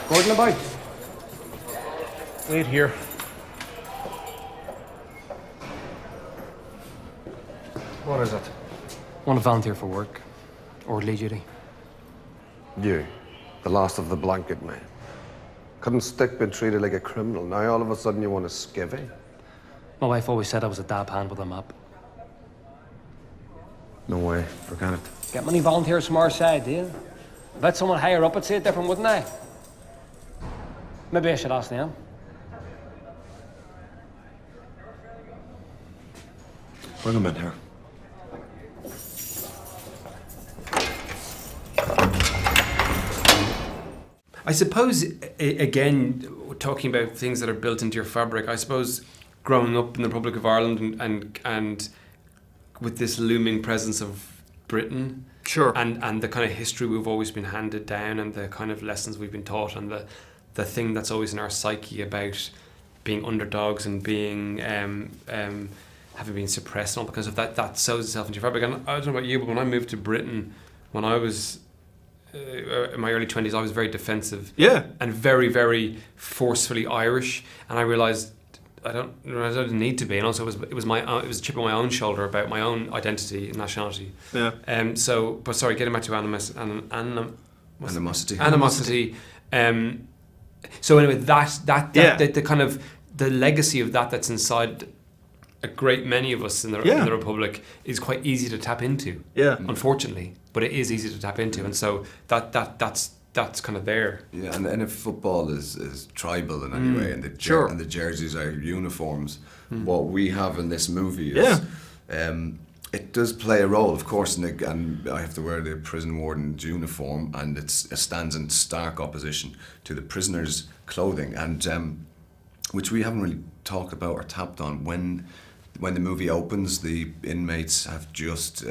Gordon about? Wait here. What is it? Want to volunteer for work. Orderly duty. You, the last of the blanket men. Couldn't stick been treated like a criminal. Now all of a sudden you want a skivvy? My wife always said I was a dab hand with a map. No way. Forget it. Get many volunteers from our side, do you? I bet someone higher up would say it different, wouldn't they? Maybe I should ask them. Bring him in here. I suppose, again, talking about things that are built into your fabric, I suppose growing up in the Republic of Ireland and with this looming presence of Britain, Sure. and the kind of history we've always been handed down and the kind of lessons we've been taught and the thing that's always in our psyche about being underdogs and being having been suppressed and all because of that sows itself into your fabric. And I don't know about you, but when I moved to Britain, when I was in my early 20s, I was very defensive, Yeah. and very, very forcefully Irish, and I realised I didn't need to be, and also it was a chip on my own shoulder about my own identity and nationality. Yeah. But sorry, getting back to Animosity. animosity. So anyway, Yeah. the kind of the legacy of that's inside a great many of us in the Republic is quite easy to tap into. Yeah. Unfortunately, but it is easy to tap into, and so that's kind of there. Yeah, and if football is tribal in any way, and Sure. and the jerseys are uniforms, what we have in this movie is, it does play a role, of course, and I have to wear the prison warden's uniform, and it stands in stark opposition to the prisoners' clothing, and which we haven't really talked about or tapped on. When the movie opens, the inmates have just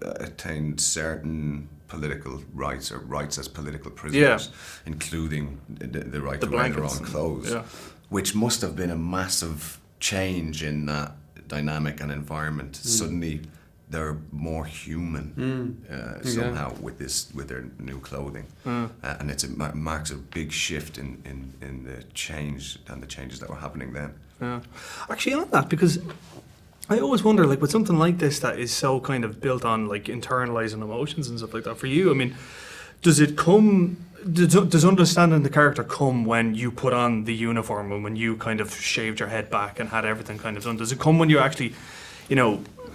attained certain political rights or rights as political prisoners, including the right The to wear their blankets. own clothes, Yeah. which must have been a massive change in that dynamic and environment. Suddenly, they're more human somehow with their new clothing, and it marks a big shift in the change and the changes that were happening then. Yeah. Actually, on that, because I always wonder, like, with something like this that is so kind of built on, like, internalizing emotions and stuff like that, for you, I mean, does understanding the character come when you put on the uniform and when you kind of shaved your head back and had everything kind of done? Does it come when you actually,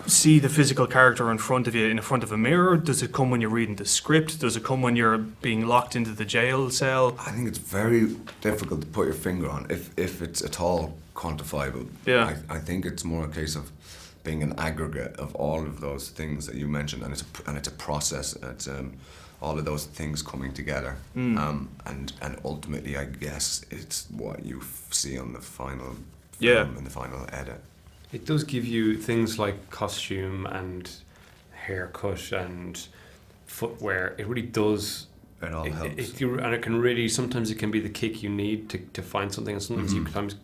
see the physical character in front of you, in front of a mirror? Does it come when you're reading the script? Does it come when you're being locked into the jail cell? I think it's very difficult to put your finger on if it's at all quantifiable. Yeah. I think it's more a case of being an aggregate of all of those things that you mentioned, and it's a process. It's all of those things coming together, and ultimately, I guess it's what you see on the final film, in the final edit. It does give you things like costume and haircut and footwear. It really does. It all helps. And it can really, sometimes it can be the kick you need to find something, and sometimes you sometimes,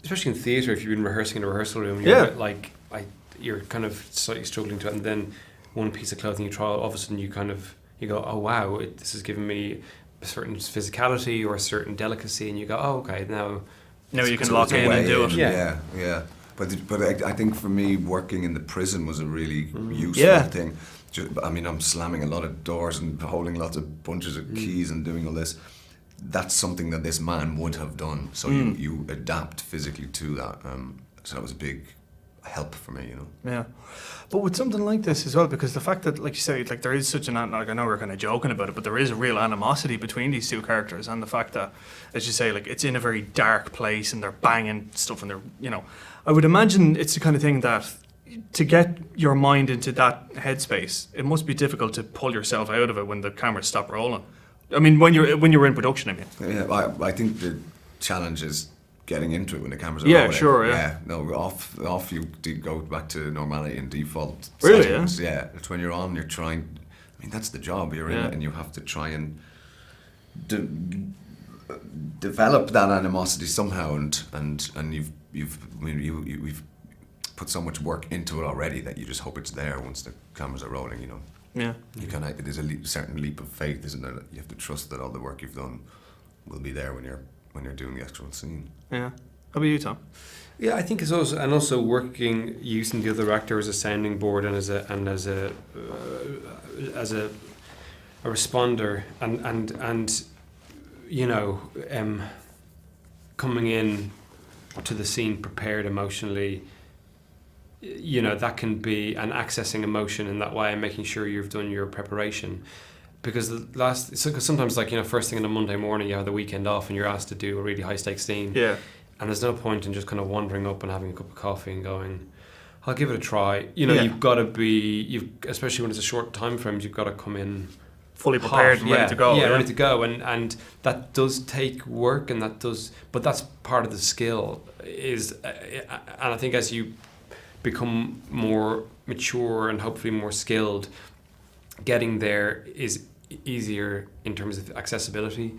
especially in theatre, if you've been rehearsing in a rehearsal room, you're a bit you're kind of slightly struggling to it, and then one piece of clothing you try, all of a sudden you go, oh wow, this has given me a certain physicality or a certain delicacy, and you go, oh okay, now You can lock in and do it. Yeah. But I think for me, working in the prison was a really useful thing. I'm slamming a lot of doors and holding lots of bunches of keys and doing all this. That's something that this man would have done. So you adapt physically to that. So that was a big help for me, Yeah, but with something like this as well, because the fact that, like you say, like there is such an, like I know we're kind of joking about it, but there is a real animosity between these two characters, and the fact that, as you say, like it's in a very dark place and they're banging stuff and they're, I would imagine it's the kind of thing that to get your mind into that headspace, it must be difficult to pull yourself out of it when the cameras stop rolling. I mean, when you're in production, I mean. Yeah, I think the challenge is getting into it when the cameras are Yeah, rolling. sure, yeah. No, off you go back to normality and default Really, settings. Yeah, it's when you're on, you're trying. I mean, that's the job. You're in it, and you have to try and develop that animosity somehow, and we've put so much work into it already that you just hope it's there once the cameras are rolling. Yeah. You kind of there's a certain leap of faith, isn't there? That you have to trust that all the work you've done will be there when you're doing the actual scene. Yeah. How about you, Tom? Yeah, I think it's also working using the other actor as a sounding board and as a responder and you know coming in to the scene prepared emotionally. You know, that can be, and accessing emotion in that way and making sure you've done your preparation. Because sometimes, like, you know, first thing on a Monday morning, you have the weekend off and you're asked to do a really high stakes scene. Yeah. And there's no point in just kind of wandering up and having a cup of coffee and going, I'll give it a try. You know, Yeah. you've got to be, especially when it's a short time frames, you've got to come in Fully prepared and ready to go. Yeah, ready to go. And that does take work, but that's part of the skill. And I think as you become more mature and hopefully more skilled, getting there is easier in terms of accessibility.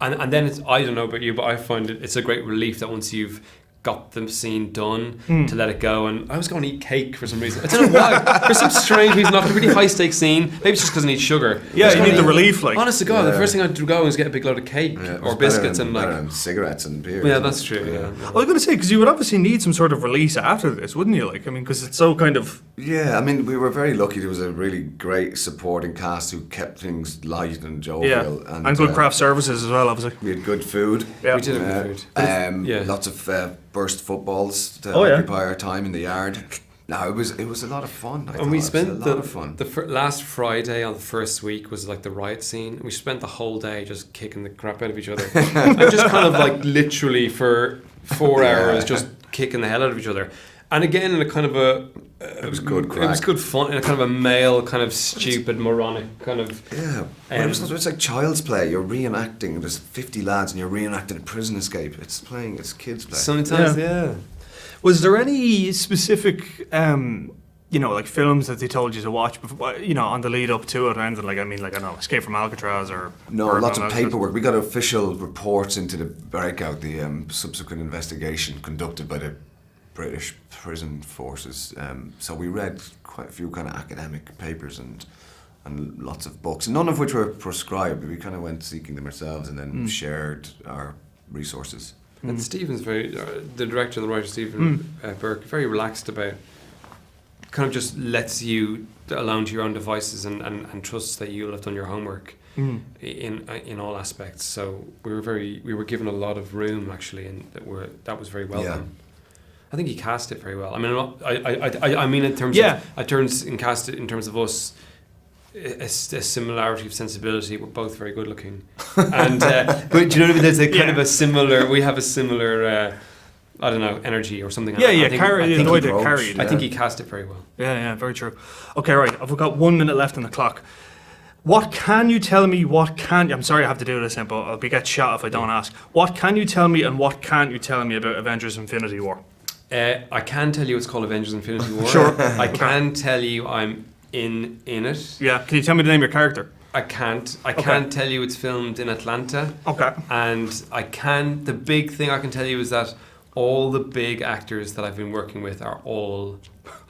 And then it's, I don't know about you, but I find it's a great relief that once you've got the scene done, to let it go. And I was going to eat cake for some reason. I don't know why. For some strange reason, after a really high stakes scene, maybe it's just because I need sugar. Yeah, you need the relief, like. Honest to God, the first thing I'd go is get a big load of cake or biscuits and better like. than cigarettes and beer. Yeah, that's true. Yeah. I was going to say, because you would obviously need some sort of release after this, wouldn't you? Like, I mean, because it's so kind of. Yeah, I mean, we were very lucky. There was a really great supporting cast who kept things light and jovial. Yeah. And good craft services as well, obviously. We had good food. Yeah. We did have good food. Yeah. Lots of burst footballs to Oh, yeah. occupy our time in the yard. No, it was a lot of fun. And we spent a lot of fun. last Friday on the first week was like the riot scene. We spent the whole day just kicking the crap out of each other. And just kind of like literally for 4 hours just kicking the hell out of each other. And again, in a kind of it was good crack. It was good fun in a kind of a male, kind of stupid, moronic kind of. Yeah, but it's like child's play. You're reenacting. There's 50 lads, and you're reenacting a prison escape. It's kids' play. Sometimes, yeah. Was there any specific, like films that they told you to watch before, on the lead up to it or anything? Like, I mean, like, I don't know, Escape from Alcatraz or... No, lots of paperwork. We got official reports into the breakout, the subsequent investigation conducted by the British prison forces. So we read quite a few kind of academic papers and lots of books, none of which were prescribed. We kind of went seeking them ourselves and then shared our resources. And Stephen's the director and the writer, Stephen Burke, very relaxed about, kind of just lets you alone to your own devices and trusts that you'll have done your homework in all aspects. So we were given a lot of room actually, and that was very well done. I think he cast it very well. I mean, I mean in terms of in terms of us. A similarity of sensibility. We're both very good looking, and but do you know what I mean? There's a kind of a similar. We have a similar, I don't know, energy or something. The way they carried. I think he cast it very well. Yeah, very true. Okay, right. I've got 1 minute left on the clock. What can you tell me? I'm sorry I have to do this, but I'll get shot if I don't ask. What can you tell me, and what can't you tell me about Avengers: Infinity War? I can tell you it's called Avengers: Infinity War. Sure. I can tell you I'm in it. Yeah. Can you tell me the name of your character? I can't. I can tell you it's filmed in Atlanta. Okay. And the big thing I can tell you is that all the big actors that I've been working with are all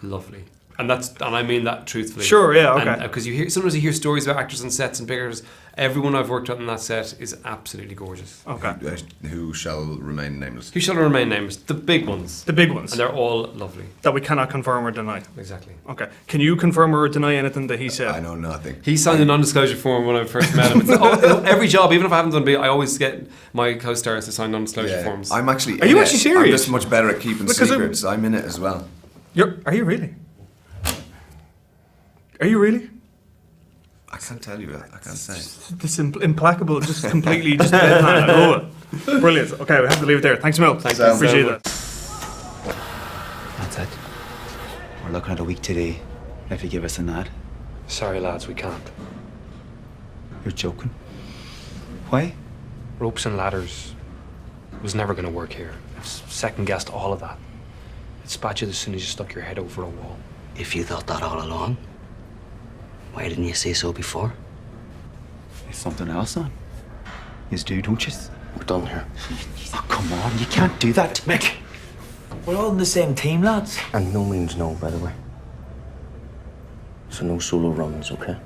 lovely. And I mean that truthfully. Sure, yeah, okay. Because sometimes you hear stories about actors on sets and pictures. Everyone I've worked with on that set is absolutely gorgeous. Okay. Who shall remain nameless? Who shall remain nameless? The big ones. The big ones. And they're all lovely. That we cannot confirm or deny. Exactly. Okay. Can you confirm or deny anything that he said? I know nothing. He signed a non-disclosure form when I first met him. Every job, even if I haven't done it, I always get my co-stars to sign non-disclosure forms. I'm actually. Are you actually serious? I'm just much better at keeping secrets. I'm in it as well. Are you really? Are you really? I can't tell you. I can't say. This implacable, just completely, just deadpan. I love it. Brilliant. Okay, we have to leave it there. Thanks, Mil. Thanks, appreciate that. That's it. We're looking at a week today, if you give us a nod. Sorry, lads, we can't. You're joking. Why? Ropes and ladders was never going to work here. I've second-guessed all of that. It spat you as soon as you stuck your head over a wall. If you thought that all along, why didn't you say so before? There's something else on. You do, don't you? We're done here. Oh, come on, you can't do that to Mick. We're all in the same team, lads. And no means no, by the way. So no solo runs, okay?